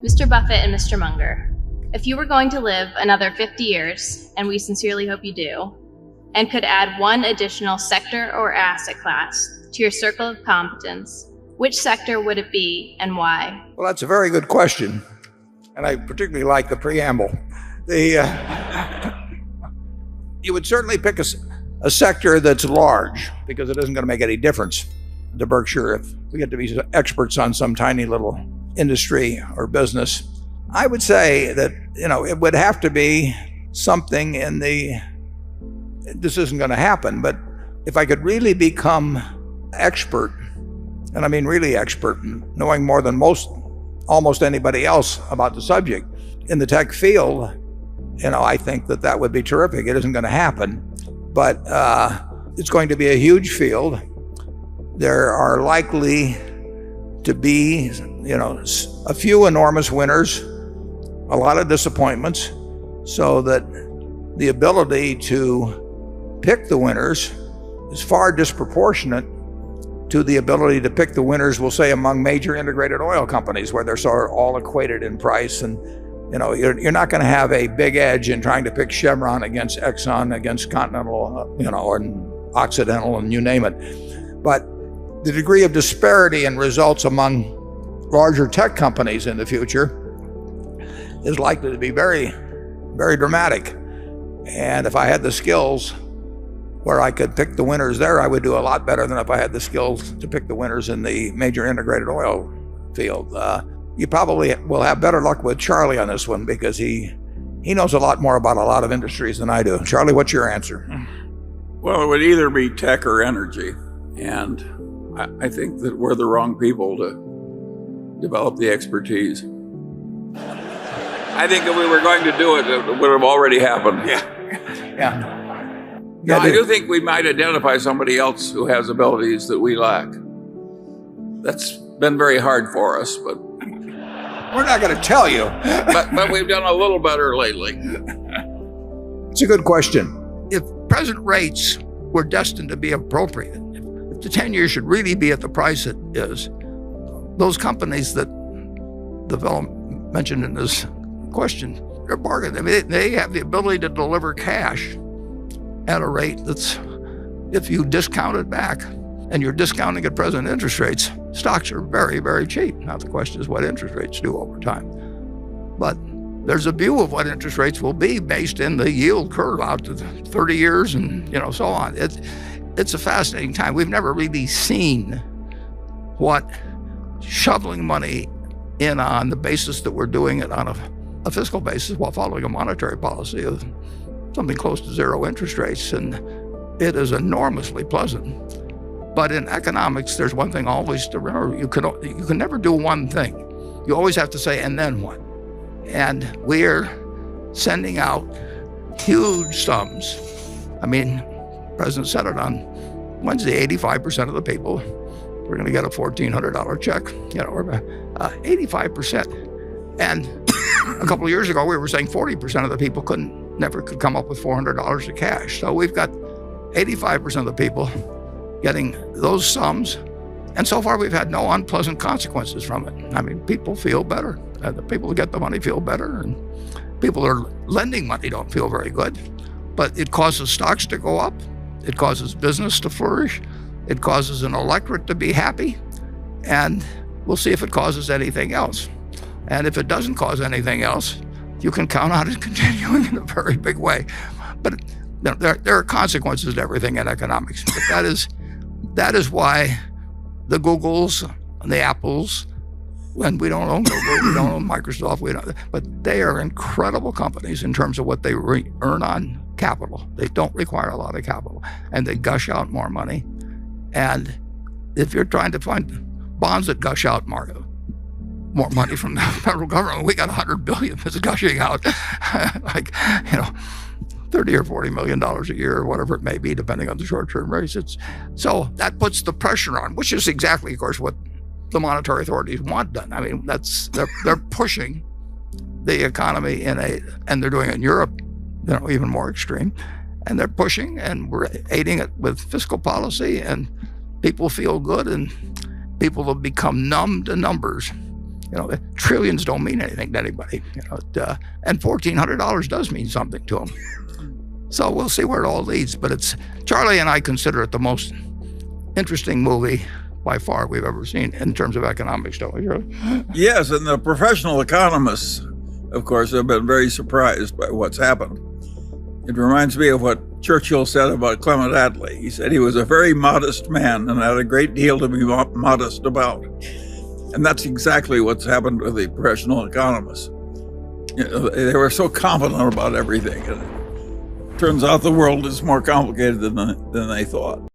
Mr. Buffett and Mr. Munger, if you were going to live another 50 years, and we sincerely hope you do, and could add one additional sector or asset class to your circle of competence, which sector would it be and why? Well, that's a very good question, and I particularly like the preamble. You would certainly pick a sector that's large, because it isn't going to make any difference to Berkshire if we get to be experts on some tiny little industry or business. I would say that, it would have to be something this isn't going to happen, but if I could really become expert, and I mean really expert, knowing more than almost anybody else about the subject in the tech field, I think that would be terrific. It isn't going to happen, but it's going to be a huge field. There are likely to be, a few enormous winners, a lot of disappointments, so that the ability to pick the winners is far disproportionate to the ability to pick the winners, we'll say, among major integrated oil companies, where they're sort of all equated in price. And you're not going to have a big edge in trying to pick Chevron against Exxon, against Continental, and Occidental, and you name it. But the degree of disparity in results among larger tech companies in the future is likely to be very, very dramatic. And if I had the skills where I could pick the winners there, I would do a lot better than if I had the skills to pick the winners in the major integrated oil field. You probably will have better luck with Charlie on this one, because he knows a lot more about a lot of industries than I do. Charlie, what's your answer? Well, it would either be tech or energy. And I think that we're the wrong people to develop the expertise. I think if we were going to do it, it would have already happened. Yeah. Now, I do think we might identify somebody else who has abilities that we lack. That's been very hard for us, but we're not going to tell you. but we've done a little better lately. It's a good question. If present rates were destined to be appropriate, if the 10 years should really be at the price it is, those companies that the fellow mentioned in his question, they're bargain. I mean, they have the ability to deliver cash at a rate that's, if you discount it back, and you're discounting at present interest rates, stocks are very, very cheap. Now the question is what interest rates do over time. But there's a view of what interest rates will be based in the yield curve out to 30 years and so on. It's a fascinating time. We've never really seen what shoveling money in on the basis that we're doing it on a fiscal basis while following a monetary policy of something close to zero interest rates, and it is enormously pleasant. But in economics, there's one thing always to remember: you can never do one thing. You always have to say, and then what? And we're sending out huge sums. I mean, the President said it on Wednesday, 85% of the people we're going to get a $1,400 check, or 85%. And a couple of years ago, we were saying 40% of the people never could come up with $400 of cash. So we've got 85% of the people getting those sums. And so far, we've had no unpleasant consequences from it. I mean, people feel better. The people who get the money feel better. And people who are lending money don't feel very good. But it causes stocks to go up. It causes business to flourish. It causes an electorate to be happy. And we'll see if it causes anything else. And if it doesn't cause anything else, you can count on it continuing in a very big way. But there are consequences to everything in economics. But that is why the Googles and the Apples, and we don't own Google, we don't own Microsoft, but they are incredible companies in terms of what they earn on capital. They don't require a lot of capital, and they gush out more money. And if you're trying to find bonds that gush out more money from the federal government, we got $100 billion that's gushing out, like, $30 or $40 million a year, or whatever it may be, depending on the short-term rates. So that puts the pressure on, which is exactly, of course, what the monetary authorities want done. I mean, they're pushing the economy and they're doing it in Europe, even more extreme. And they're pushing, and we're aiding it with fiscal policy, and people feel good, and people have become numb to numbers. Trillions don't mean anything to anybody. And $1,400 does mean something to them. So we'll see where it all leads. But Charlie and I consider it the most interesting movie by far we've ever seen in terms of economics, don't we, Charlie? Yes, and the professional economists, of course, have been very surprised by what's happened. It reminds me of what Churchill said about Clement Attlee. He said he was a very modest man and had a great deal to be modest about. And that's exactly what's happened with the professional economists. They were so confident about everything. And it turns out the world is more complicated than they thought.